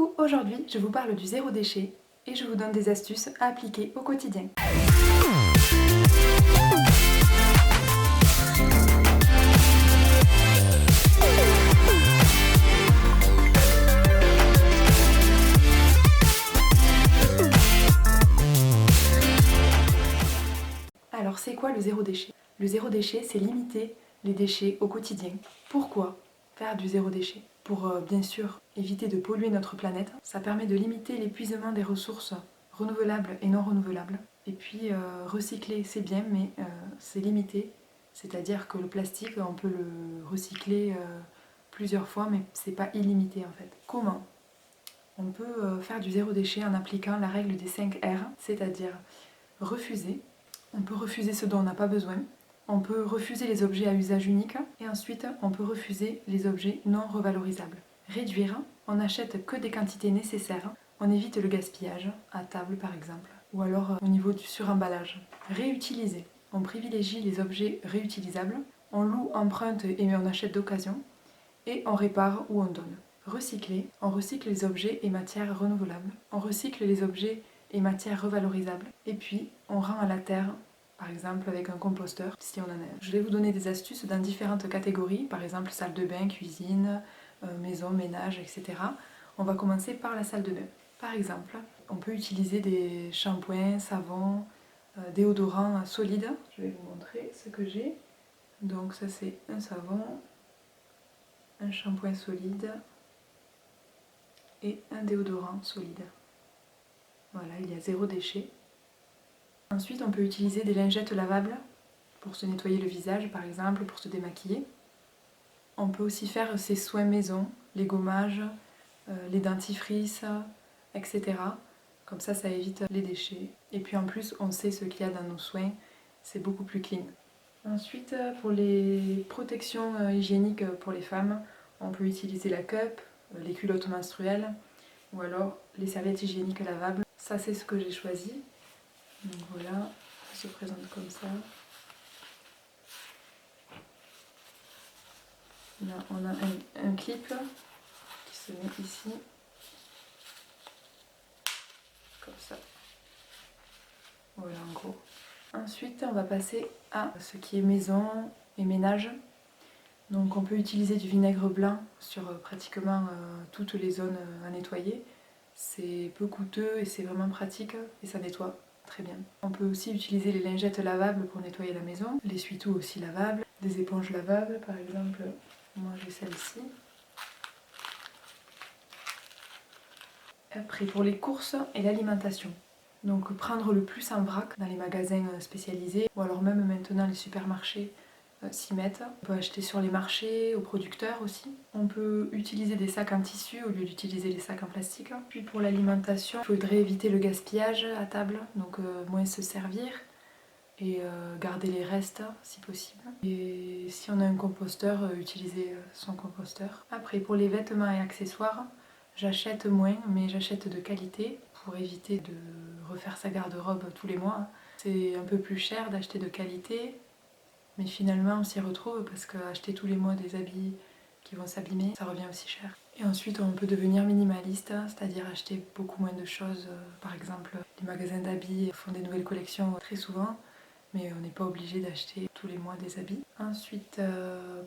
Coucou, aujourd'hui je vous parle du zéro déchet et je vous donne des astuces à appliquer au quotidien. Alors c'est quoi le zéro déchet? Le zéro déchet, c'est limiter les déchets au quotidien. Pourquoi faire du zéro déchet? Pour bien sûr éviter de polluer notre planète. Ça permet de limiter l'épuisement des ressources renouvelables et non renouvelables. Et puis recycler c'est bien mais c'est limité. C'est-à-dire que le plastique on peut le recycler plusieurs fois mais c'est pas illimité en fait. Comment? On peut faire du zéro déchet en appliquant la règle des 5 R, c'est-à-dire refuser. On peut refuser ce dont on n'a pas besoin. On peut refuser les objets à usage unique. Et ensuite, on peut refuser les objets non revalorisables. Réduire. On n'achète que des quantités nécessaires. On évite le gaspillage, à table par exemple. Ou alors au niveau du suremballage. Réutiliser. On privilégie les objets réutilisables. On loue, emprunte et on achète d'occasion. Et on répare ou on donne. Recycler. On recycle les objets et matières renouvelables. On recycle les objets et matières revalorisables. Et puis, on rend à la terre, par exemple avec un composteur, si on en a. Je vais vous donner des astuces dans différentes catégories, par exemple salle de bain, cuisine, maison, ménage, etc. On va commencer par la salle de bain. Par exemple, on peut utiliser des shampoings, savons, déodorants solides. Je vais vous montrer ce que j'ai. Donc ça c'est un savon, un shampoing solide et un déodorant solide. Voilà, il y a zéro déchet. Ensuite, on peut utiliser des lingettes lavables pour se nettoyer le visage, par exemple, pour se démaquiller. On peut aussi faire ses soins maison, les gommages, les dentifrices, etc. Comme ça évite les déchets. Et puis en plus, on sait ce qu'il y a dans nos soins, c'est beaucoup plus clean. Ensuite, pour les protections hygiéniques pour les femmes, on peut utiliser la cup, les culottes menstruelles, ou alors les serviettes hygiéniques lavables. Ça c'est ce que j'ai choisi. Donc voilà, ça se présente comme ça. Là, on a un clip qui se met ici. Comme ça. Voilà en gros. Ensuite on va passer à ce qui est maison et ménage. Donc on peut utiliser du vinaigre blanc sur pratiquement toutes les zones à nettoyer. C'est peu coûteux et c'est vraiment pratique et ça nettoie très bien. On peut aussi utiliser les lingettes lavables pour nettoyer la maison, l'essuie-tout aussi lavable, des éponges lavables par exemple, moi j'ai celle-ci. Après pour les courses et l'alimentation. Donc prendre le plus en vrac dans les magasins spécialisés ou alors même maintenant les supermarchés s'y mettent. On peut acheter sur les marchés, aux producteurs aussi. On peut utiliser des sacs en tissu au lieu d'utiliser les sacs en plastique. Puis pour l'alimentation, il faudrait éviter le gaspillage à table, donc moins se servir et garder les restes si possible. Et si on a un composteur, utiliser son composteur. Après pour les vêtements et accessoires, j'achète moins mais j'achète de qualité pour éviter de refaire sa garde-robe tous les mois. C'est un peu plus cher d'acheter de qualité. Mais finalement on s'y retrouve parce qu'acheter tous les mois des habits qui vont s'abîmer, ça revient aussi cher. Et ensuite on peut devenir minimaliste, c'est-à-dire acheter beaucoup moins de choses. Par exemple, les magasins d'habits font des nouvelles collections très souvent, mais on n'est pas obligé d'acheter tous les mois des habits. Ensuite,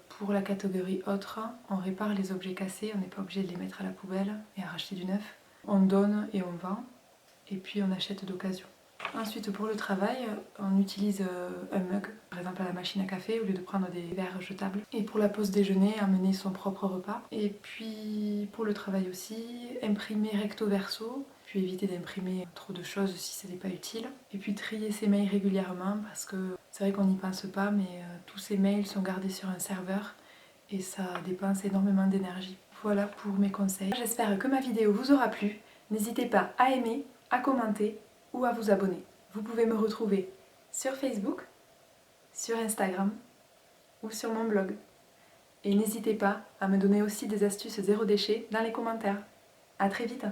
pour la catégorie autre, on répare les objets cassés, on n'est pas obligé de les mettre à la poubelle et à racheter du neuf. On donne et on vend, et puis on achète d'occasion. Ensuite pour le travail, on utilise un mug, par exemple à la machine à café au lieu de prendre des verres jetables. Et pour la pause déjeuner, amener son propre repas. Et puis pour le travail aussi, imprimer recto verso, puis éviter d'imprimer trop de choses si ce n'est pas utile. Et puis trier ses mails régulièrement parce que c'est vrai qu'on n'y pense pas mais tous ces mails sont gardés sur un serveur et ça dépense énormément d'énergie. Voilà pour mes conseils. J'espère que ma vidéo vous aura plu. N'hésitez pas à aimer, à commenter ou à vous abonner. Vous pouvez me retrouver sur Facebook, sur Instagram ou sur mon blog. Et n'hésitez pas à me donner aussi des astuces zéro déchet dans les commentaires. A très vite!